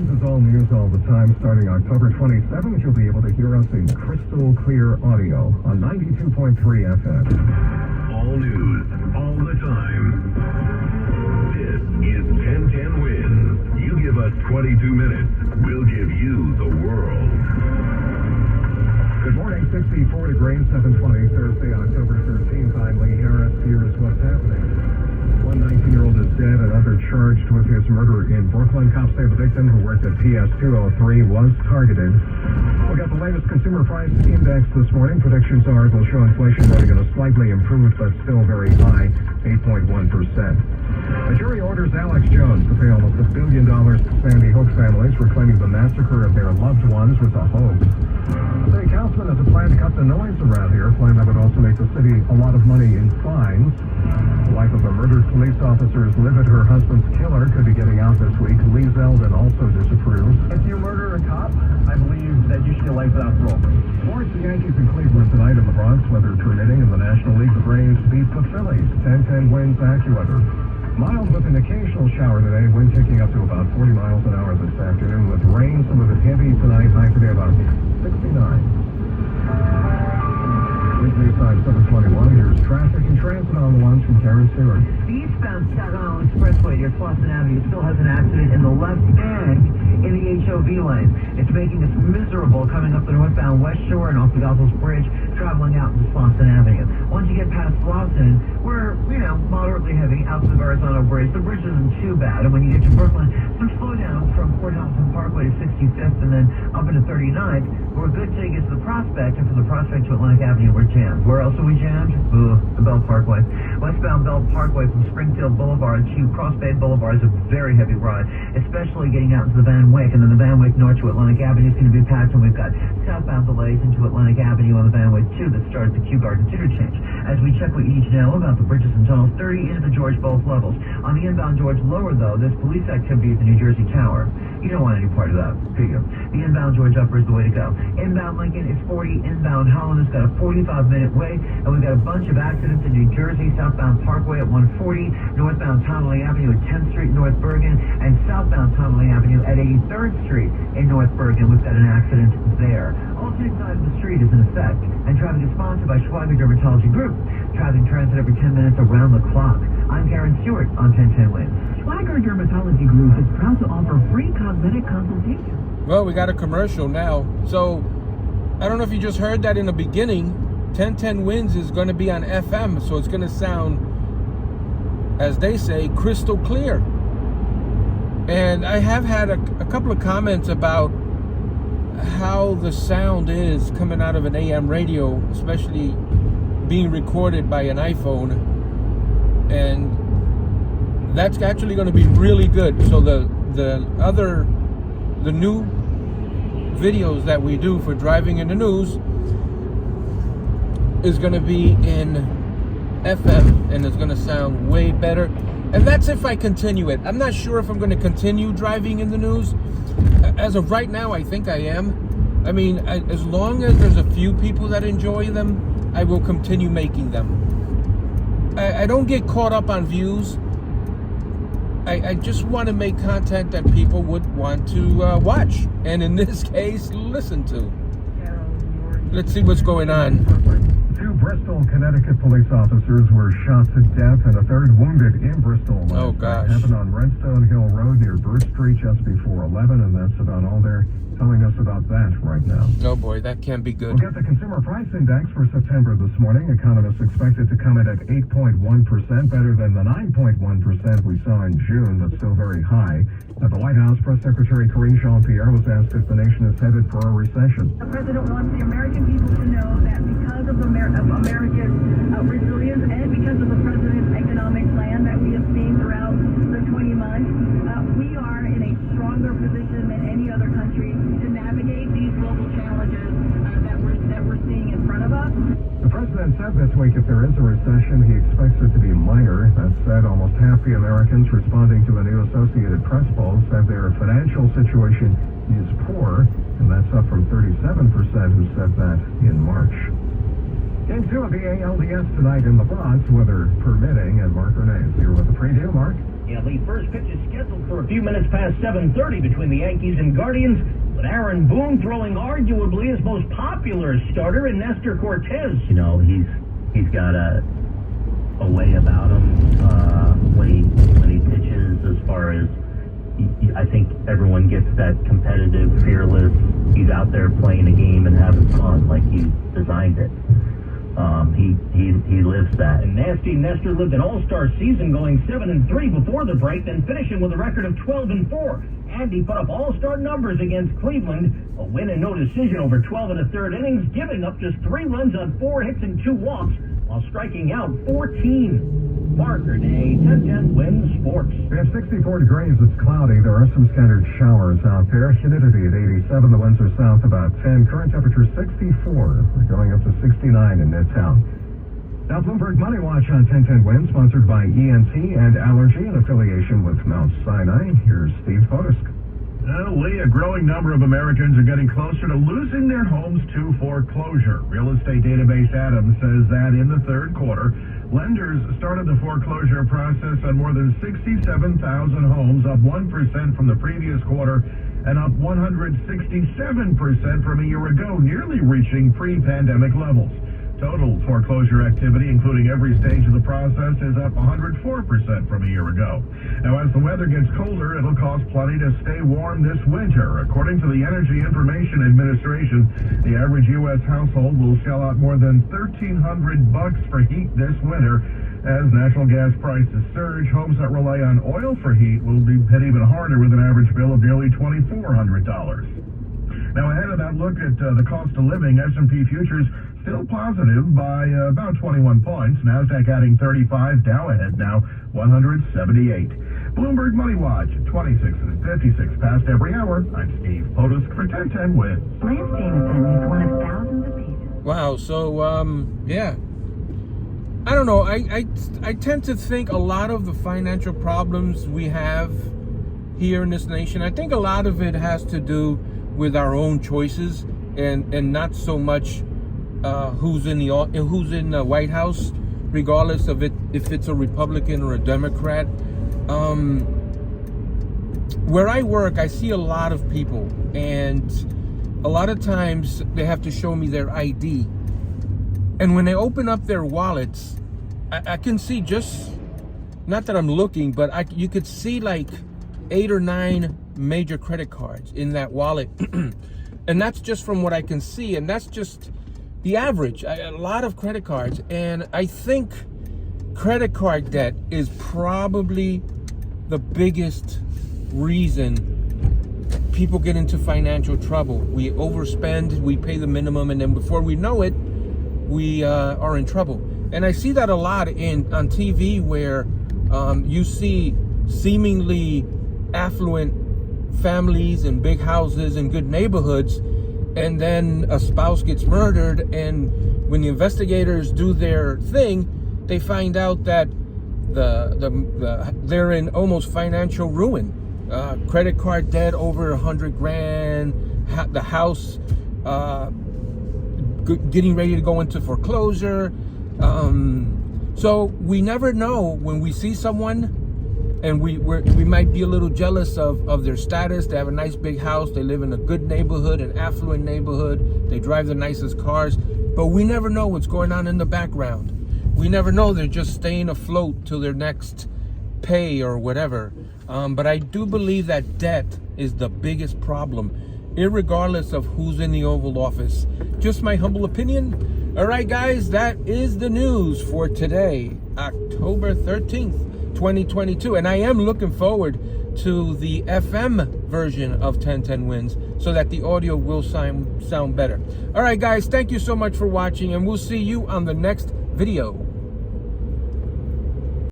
Winds is all news all the time. Starting October 27th, you'll be able to hear us in crystal clear audio on 92.3 FM. All news, all the time. This is 1010 Wins. You give us 22 minutes, we'll give you the world. Good morning, 64 degrees, 7:20, Thursday, October 13th. I'm Lee Harris. Here's what's happening. One 19-year-old is dead, another charged with his murder in Brooklyn. Cops say the victim, who worked at PS 203, was targeted. We got the latest consumer price index this morning. Predictions are it will show inflation running at a slightly improved but still very high 8.1%. A jury orders Alex Jones to pay almost $1 billion to Sandy Hook families for claiming the massacre of their loved ones was a hoax. The city councilman has a plan to cut the noise around here, a plan that would also make the city a lot of money in fines. The wife of a murdered police officer's livid her husband's killer could be getting out this week. Lee Zeldin also disapproves. If you murder a cop, I believe that you should get life without parole. Sports, the Yankees in Cleveland tonight in the Bronx, weather permitting. In the National League, the Braves beat the Phillies. 10-10 Winds AccuWeather. Mild with an occasional shower today, wind ticking up to about 40 miles an hour this afternoon with rain, some of it heavy tonight, high today about 69. Weekly side 721, here's traffic and transit on the ones from Karen Stewart. The eastbound Staten Island Expressway near Slauson Avenue still has an accident in the left and in the HOV lane. It's making us miserable coming up the northbound West Shore and off the Goethals Bridge, traveling out to Slauson Avenue. Once you get past Slauson, we're, moderately heavy out to the Verrazano Bridge. The bridge isn't too bad, and when you get to Brooklyn, some slowdowns from Port Hamilton Parkway to 65th and then up into 39th. We're good till you get to the Prospect, and from the Prospect to Atlantic Avenue, we're jammed. Where else are we jammed? The Bell Parkway. Westbound Bell Parkway from Springfield Boulevard to Cross Bay Boulevard is a very heavy ride, especially getting out into the Van Wyck, and then the Van Wyck north to Atlantic Avenue is going to be packed, and we've got southbound delays into Atlantic Avenue on the Van Wyck 2 that starts at Kew Gardens interchange. As we check what you need to know about the bridges and tunnels 30 into the George both levels. On the inbound George lower, though, there's police activity at the New Jersey Tower. You don't want any part of that, do you? The inbound George upper is the way to go. Inbound Lincoln is 40. Inbound Holland has got a 45-minute wait, and we've got a bunch of accidents in New Jersey. Southbound Parkway at 140, northbound Tonnelle Avenue at 10th Street, North Bergen, and southbound Tonnelle Avenue at 83rd Street in North Bergen. We've got an accident there. Alternate side of the street is in effect, and traffic is sponsored by Schweiger Dermatology Group. Traffic transit every 10 minutes around the clock. I'm Karen Stewart on 1010 Wins. Schweiger Dermatology Group is proud to offer free cosmetic consultations. Well, we got a commercial now. So, I don't know if you just heard that in the beginning. 1010 Wins is going to be on FM, so it's going to sound, as they say, crystal clear. And I have had a couple of comments about how the sound is coming out of an AM radio, especially being recorded by an iPhone. And that's actually going to be really good. So the new videos that we do for Driving in the News is going to be in FM, and it's going to sound way better. And that's if I continue it. I'm not sure if I'm going to continue Driving in the News. As of right now, I think I am. I mean, as long as there's a few people that enjoy them, I will continue making them. I don't get caught up on views. I just want to make content that people would want to watch, and in this case, listen to. Let's see what's going on. Two Bristol, Connecticut police officers were shot to death and a third wounded in Bristol. Oh, gosh. It happened on Redstone Hill Road near Birch Street just before 11, and that's about all they're telling us about that right now. Oh boy, that can't be good. We'll get the consumer price index for September this morning. Economists expect it to come in at 8.1%, better than the 9.1% we saw in June, but still very high. At the White House, Press Secretary Karine Jean-Pierre was asked if the nation is headed for a recession. The president wants the American people to know that because of America's resilience and because of the president's economic plan that we have seen throughout the 20 months, we are in a stronger position than any other country to navigate these global challenges that we're seeing in front of us. The president said this week if there is a recession, he expects it to be minor. That said, almost half the Americans responding to a new Associated Press poll said their financial situation is poor, and that's up from 37% who said that in March. Game 2 of the ALDS tonight in the Bronx, weather permitting, and Mark Renee is here with the preview. Mark? Yeah, the first pitch is scheduled for a few minutes past 7:30 between the Yankees and Guardians, with Aaron Boone throwing arguably his most popular starter in Nestor Cortez. You know, he's got a way about him when he pitches, as far as I think everyone gets that competitive, fearless. He's out there playing a game and having fun like he designed it. He lives that. And Nasty Nestor lived an all-star season going 7-3 before the break, then finishing with a record of 12-4. And he put up all-star numbers against Cleveland, a win and no decision over 12 1/3 innings, giving up just 3 runs on 4 hits and 2 walks, while striking out 14. Parker Day, 10-10 Wins Sports. We have 64 degrees. It's cloudy. There are some scattered showers out there. Humidity at 87. The winds are south about 10. Current temperature 64. We're going up to 69 in Midtown. Now, Bloomberg Money Watch on 1010 Wins, sponsored by ENT and Allergy in affiliation with Mount Sinai. Here's Steve Potusk. Lee, a growing number of Americans are getting closer to losing their homes to foreclosure. Real estate database Adams says that in the third quarter, lenders started the foreclosure process on more than 67,000 homes, up 1% from the previous quarter and up 167% from a year ago, nearly reaching pre-pandemic levels. Total foreclosure activity, including every stage of the process, is up 104% from a year ago. Now, as the weather gets colder, it'll cost plenty to stay warm this winter. According to the Energy Information Administration, the average U.S. household will shell out more than $1,300 for heat this winter. As natural gas prices surge, homes that rely on oil for heat will be hit even harder, with an average bill of nearly $2,400. Now, ahead of that look at the cost of living, S&P futures still positive by about 21 points. NASDAQ adding 35, Dow ahead now 178. Bloomberg Money Watch, 26 and 56 past every hour. I'm Steve Potusk for 1010 Wins. Lance Jameson is one of thousands of people. Wow. So, yeah. I don't know. I tend to think a lot of the financial problems we have here in this nation, I think a lot of it has to do with our own choices and not so much who's in the White House, regardless of it if it's a Republican or a Democrat. Where I work, I see a lot of people, and a lot of times they have to show me their ID. And when they open up their wallets, I can see, just not that I'm looking, but you could see like 8 or 9 major credit cards in that wallet. And that's just from what I can see, and that's just the average. A lot of credit cards. And I think credit card debt is probably the biggest reason people get into financial trouble. We overspend, we pay the minimum, and then before we know it, we are in trouble. And I see that a lot on TV, where you see seemingly affluent families and big houses and good neighborhoods, and then a spouse gets murdered, and when the investigators do their thing, they find out that they're in almost financial ruin. Credit card debt over $100,000, the house getting ready to go into foreclosure. So we never know when we see someone, and we might be a little jealous of their status. They have a nice big house, they live in a good neighborhood, an affluent neighborhood, they drive the nicest cars, but we never know what's going on in the background. We never know they're just staying afloat till their next pay or whatever. But I do believe that debt is the biggest problem, irregardless of who's in the Oval Office. Just my humble opinion. All right, guys, that is the news for today, October 13th, 2022. And I am looking forward to the FM version of 1010 Wins, so that the audio will sound better. All right, guys, thank you so much for watching, and we'll see you on the next video.